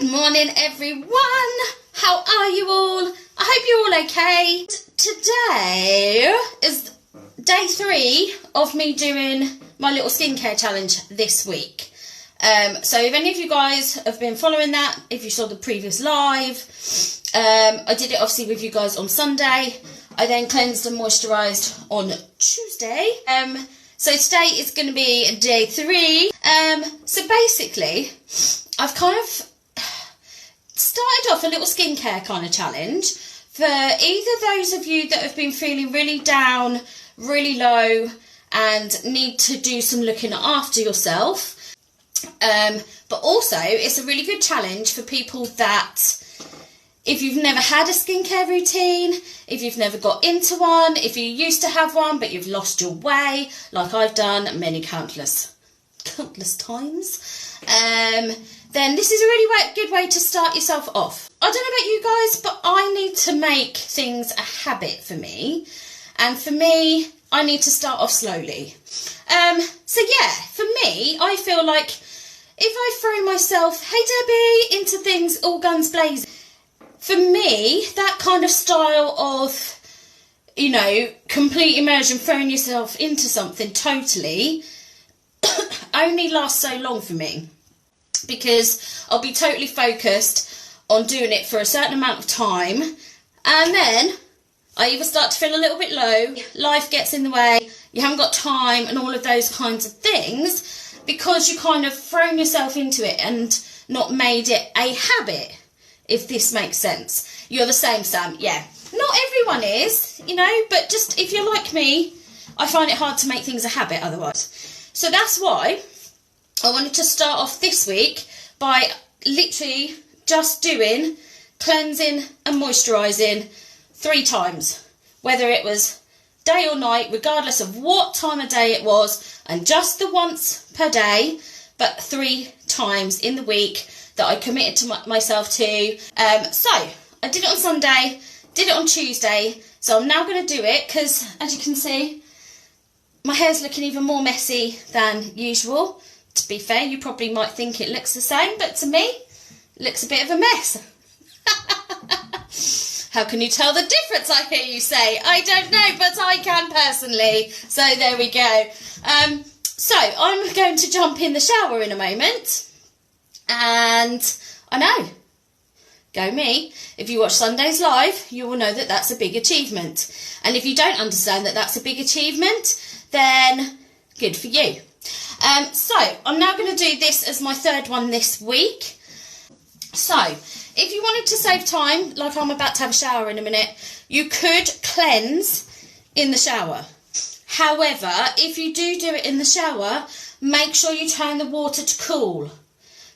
Good morning, everyone. How are you all? I hope you're all okay. Today is day 3 of me doing my little skincare challenge this week. So if any of you guys have been following that, if you saw the previous live, I did it obviously with you guys on Sunday. I then cleansed and moisturised on Tuesday. So today is going to be day 3. So basically, I've kind of started off a little skincare kind of challenge for either those of you that have been feeling really down, really low, and need to do some looking after yourself. But also, it's a really good challenge for people that, if you've never had a skincare routine, if you've never got into one, if you used to have one but you've lost your way, like I've done many countless times, then this is a really good way to start yourself off. I don't know about you guys, but I need to make things a habit for me. And for me, I need to start off slowly. So yeah, for me, I feel like if I throw myself, hey Debbie, into things all guns blazing, for me, that kind of style of, you know, complete immersion, throwing yourself into something totally, only lasts so long for me. Because I'll be totally focused on doing it for a certain amount of time, and then I either start to feel a little bit low, life gets in the way, you haven't got time, and all of those kinds of things, because you kind of thrown yourself into it and not made it a habit, if this makes sense. You're the same, Sam, yeah. Not everyone is, you know, but just if you're like me, I find it hard to make things a habit otherwise. So that's why I wanted to start off this week by literally just doing cleansing and moisturising 3 times, whether it was day or night, regardless of what time of day it was, and just the once per day, but 3 times in the week that I committed to myself to. So I did it on Sunday, did it on Tuesday, so I'm now going to do it because, as you can see, my hair's looking even more messy than usual. To be fair, you probably might think it looks the same, but to me, it looks a bit of a mess. How can you tell the difference, I hear you say? I don't know, but I can personally. So there we go. So I'm going to jump in the shower in a moment. And I know, go me. If you watch Sunday's live, you will know that that's a big achievement. And if you don't understand that that's a big achievement, then good for you. So I'm now going to do this as my 3rd one this week. So if you wanted to save time, like I'm about to have a shower in a minute, you could cleanse in the shower. However, if you do it in the shower, make sure you turn the water to cool.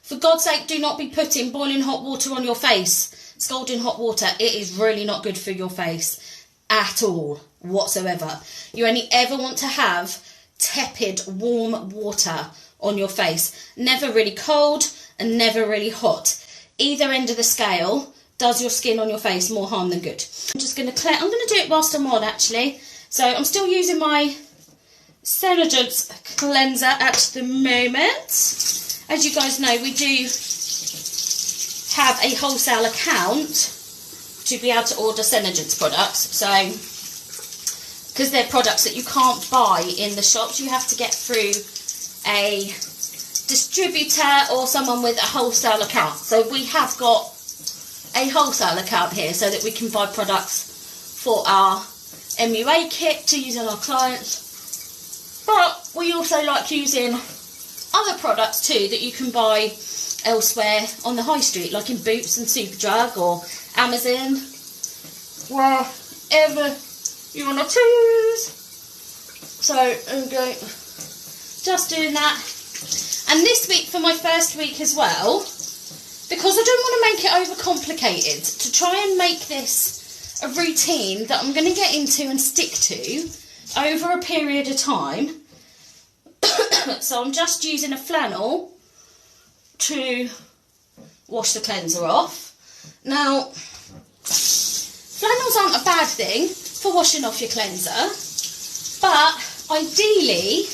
For God's sake, do not be putting boiling hot water on your face. Scalding hot water, it is really not good for your face at all, whatsoever. You only ever want to have tepid, warm water on your face. Never really cold and never really hot. Either end of the scale does your skin on your face more harm than good. I'm just going to cleanse. I'm going to do it whilst I'm on, actually. So I'm still using my Senegence cleanser at the moment. As you guys know, we do have a wholesale account to be able to order Senegence products. So, because they're products that you can't buy in the shops, you have to get through a distributor or someone with a wholesale account. So we have got a wholesale account here so that we can buy products for our MUA kit to use on our clients. But we also like using other products too that you can buy elsewhere on the high street, like in Boots and Superdrug or Amazon, wherever you want to choose. So I'm going, just doing that. And this week, for my first week as well, because I don't want to make it overcomplicated, to try and make this a routine that I'm going to get into and stick to over a period of time. So I'm just using a flannel to wash the cleanser off. Now, flannels aren't a bad thing for washing off your cleanser, but ideally,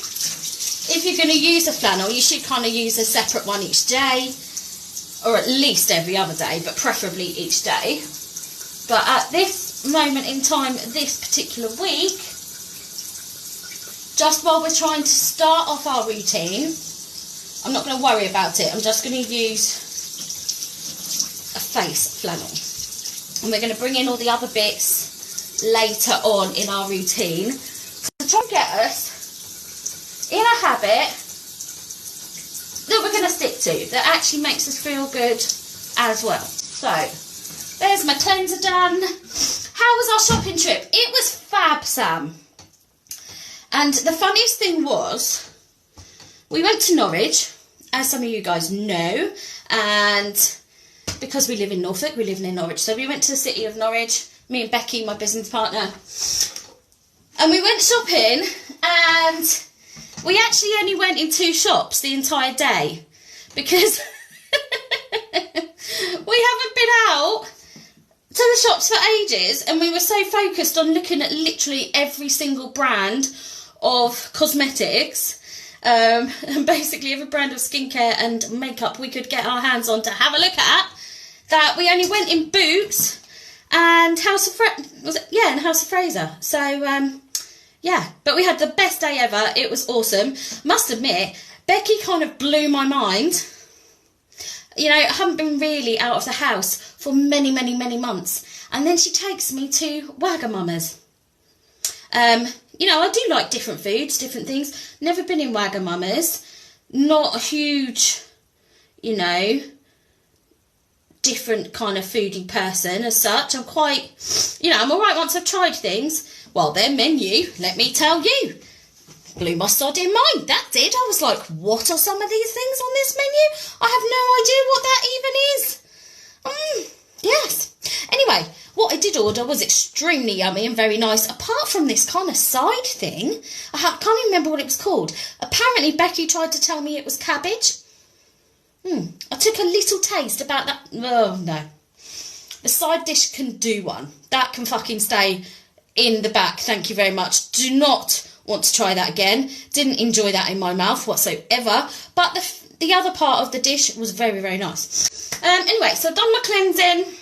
if you're going to use a flannel, you should kind of use a separate one each day, or or at least every other day, but preferably each day. But at this moment in time, this particular week, just while we're trying to start off our routine, I'm not going to worry about it. I'm just going to use a face flannel. And we're going to bring in all the other bits later on in our routine to try and get us in a habit that we're going to stick to, that actually makes us feel good as well. So, there's my cleanser done. How was our shopping trip? It was fab, Sam. And the funniest thing was, we went to Norwich, as some of you guys know, and because we live in Norfolk, we live in Norwich, so we went to the city of Norwich, me and Becky, my business partner, and we went shopping, and we actually only went in 2 shops the entire day, because we haven't been out to the shops for ages, and we were so focused on looking at literally every single brand of cosmetics, and basically every brand of skincare and makeup we could get our hands on to have a look at, that we only went in Boots and House of Fraser. So yeah, but we had the best day ever. It was awesome. Must admit, Becky kind of blew my mind. You know, I haven't been really out of the house for many months, and then she takes me to Wagamama's. You know, I do like different foods, different things. Never been in Wagamama's. Not a huge, you know, different kind of foodie person as such. I'm quite, you know, I'm alright once I've tried things. Well, their menu, let me tell you, blew my sodding mind. That did. I was like, what are some of these things on this menu? I have no idea what that even is. Yes. Anyway, what I did order was extremely yummy and very nice, apart from this kind of side thing. I can't even remember what it was called. Apparently, Becky tried to tell me it was cabbage. I took a little taste about that. Oh, no. The side dish can do one. That can fucking stay in the back. Thank you very much. Do not want to try that again. Didn't enjoy that in my mouth whatsoever. But the other part of the dish was very nice. Anyway, so I've done my cleansing.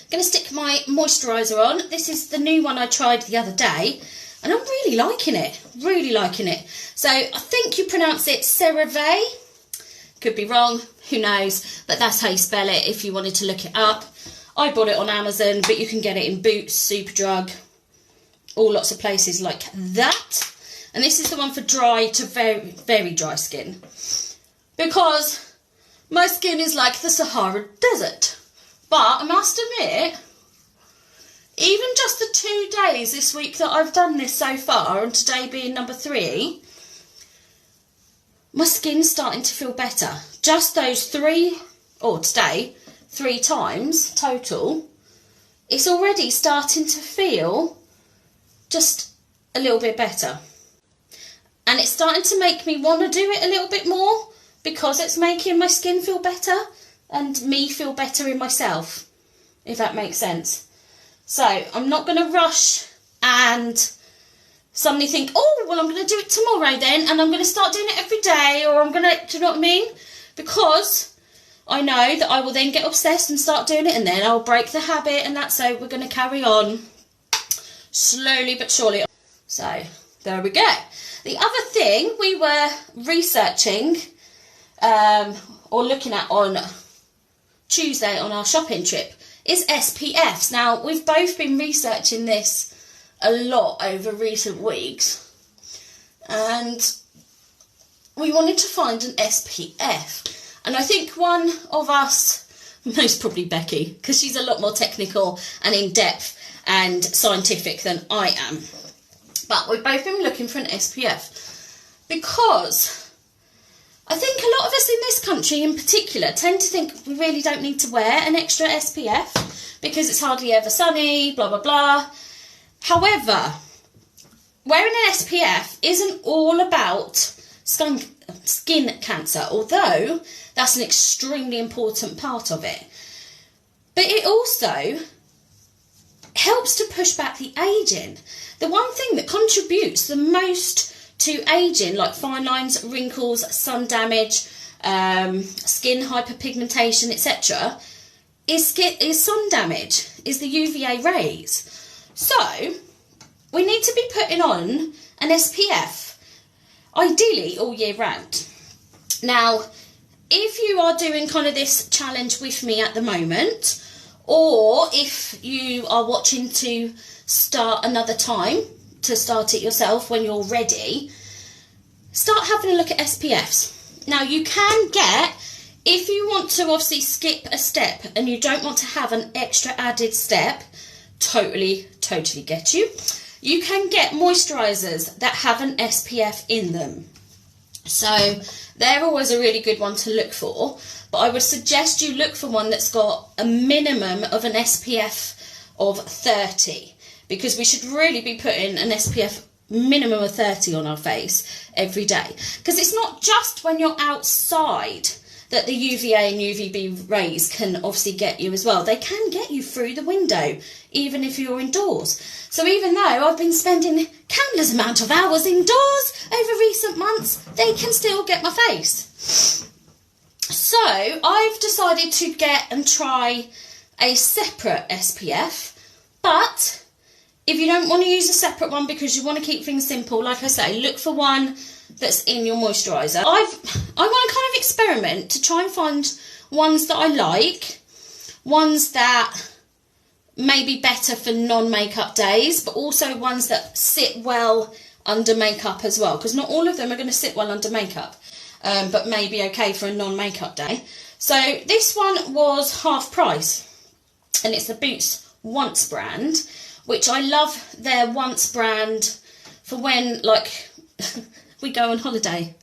Going to stick my moisturiser on. This is the new one I tried the other day, and I'm really liking it. Really liking it. So I think you pronounce it CeraVe. Could be wrong. Who knows? But that's how you spell it if you wanted to look it up. I bought it on Amazon, but you can get it in Boots, Superdrug, all lots of places like that. And this is the one for dry to very dry skin, because my skin is like the Sahara Desert. But I must admit, even just the 2 days this week that I've done this so far, and today being number 3, my skin's starting to feel better. Just those 3, or today, 3 times total, it's already starting to feel just a little bit better. And it's starting to make me want to do it a little bit more, because it's making my skin feel better and me feel better in myself, if that makes sense. So I'm not going to rush and suddenly think, oh, well, I'm going to do it tomorrow then, and I'm going to start doing it every day, or I'm going to, do you know what I mean? Because I know that I will then get obsessed and start doing it, and then I'll break the habit, and that's so we're going to carry on slowly but surely. So there we go. The other thing we were researching or looking at on Tuesday on our shopping trip is SPFs. Now, we've both been researching this a lot over recent weeks, and we wanted to find an SPF. And I think one of us, most probably Becky, because she's a lot more technical and in-depth and scientific than I am, but we've both been looking for an SPF, because I think a lot of us in this country in particular tend to think we really don't need to wear an extra SPF because it's hardly ever sunny, blah, blah, blah. However, wearing an SPF isn't all about skin cancer, although that's an extremely important part of it. But it also helps to push back the ageing. The one thing that contributes the most to ageing, like fine lines, wrinkles, sun damage, skin hyperpigmentation, etc., is sun damage, is the UVA rays. So we need to be putting on an SPF, ideally all year round. Now, if you are doing kind of this challenge with me at the moment, or if you are watching to start another time, to start it yourself when you're ready, start having a look at SPFs. Now, you can get, if you want to obviously skip a step and you don't want to have an extra added step, totally get you. You can get moisturisers that have an SPF in them. So they're always a really good one to look for. But I would suggest you look for one that's got a minimum of an SPF of 30. Because we should really be putting an SPF minimum of 30 on our face every day. Because it's not just when you're outside that the UVA and UVB rays can obviously get you as well. They can get you through the window, even if you're indoors. So even though I've been spending countless amount of hours indoors over recent months, they can still get my face. So I've decided to get and try a separate SPF, but if you don't want to use a separate one because you want to keep things simple, like I say, look for one that's in your moisturiser. I want to kind of experiment to try and find ones that I like, ones that may be better for non-makeup days, but also ones that sit well under makeup as well, because not all of them are going to sit well under makeup, but may be okay for a non-makeup day. So this one was half price, and it's the Boots Once brand, which I love their Once brand for when, like, we go on holiday.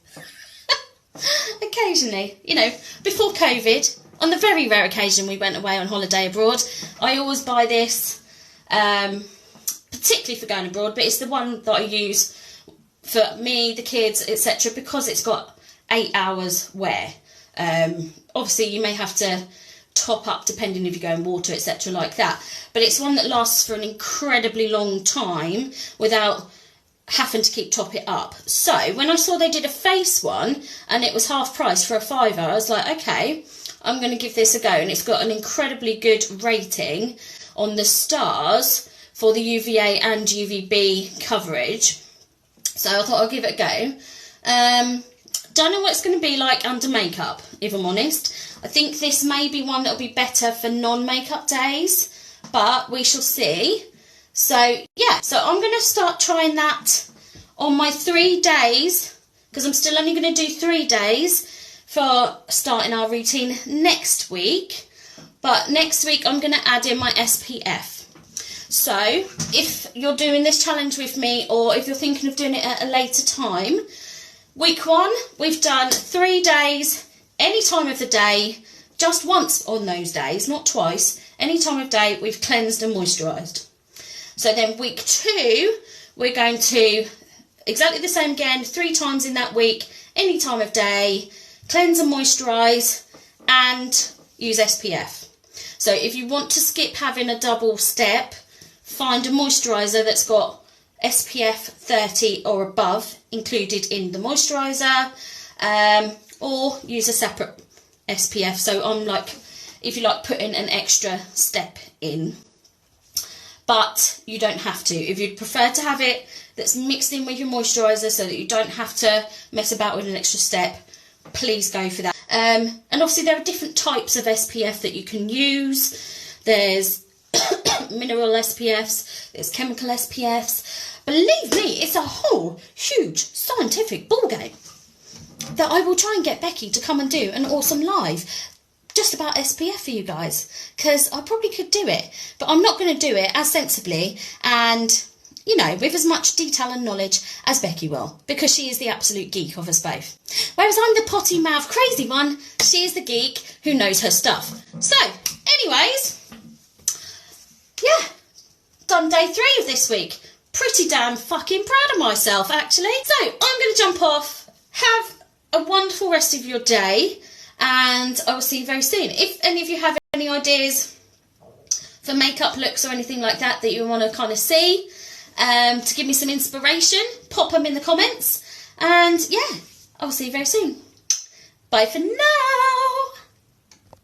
Occasionally, you know, before COVID, on the very rare occasion we went away on holiday abroad, I always buy this, particularly for going abroad, but it's the one that I use for me, the kids, etc., because it's got 8 hours wear. Obviously, you may have to top up depending if you go in water, etc., like that, but it's one that lasts for an incredibly long time without having to keep top it up. So when I saw they did a face one and it was half price for a £5, I was like, okay, I'm going to give this a go. And it's got an incredibly good rating on the stars for the UVA and UVB coverage, so I thought I'll give it a go. Don't know what it's going to be like under makeup, if I'm honest. I think this may be one that'll be better for non-makeup days, but we shall see. So yeah, so I'm going to start trying that on my 3 days, because I'm still only going to do 3 days for starting our routine next week. But next week I'm going to add in my SPF. So if you're doing this challenge with me, or if you're thinking of doing it at a later time, week 1 we've done 3 days, any time of the day, just once on those days, not twice, any time of day we've cleansed and moisturised. So then week 2, we're going to exactly the same again, 3 times in that week, any time of day, cleanse and moisturise, and use SPF. So if you want to skip having a double step, find a moisturiser that's got SPF 30 or above included in the moisturiser, or use a separate SPF. So I'm like, if you like, putting an extra step in. But you don't have to. If you'd prefer to have it that's mixed in with your moisturiser so that you don't have to mess about with an extra step, please go for that. And obviously there are different types of SPF that you can use. There's mineral SPFs, there's chemical SPFs. Believe me, it's a whole huge scientific ballgame that I will try and get Becky to come and do an awesome live just about SPF for you guys, because I probably could do it, but I'm not going to do it as sensibly and, you know, with as much detail and knowledge as Becky will, because she is the absolute geek of us both. Whereas I'm the potty mouth crazy one, she is the geek who knows her stuff. So, anyways, yeah, done day 3 of this week. Pretty damn fucking proud of myself, actually. So, I'm going to jump off. Have a wonderful rest of your day, and I will see you very soon. If any of you have any ideas for makeup looks or anything like that that you want to kind of see, to give me some inspiration, pop them in the comments. And yeah, I'll see you very soon. Bye for now.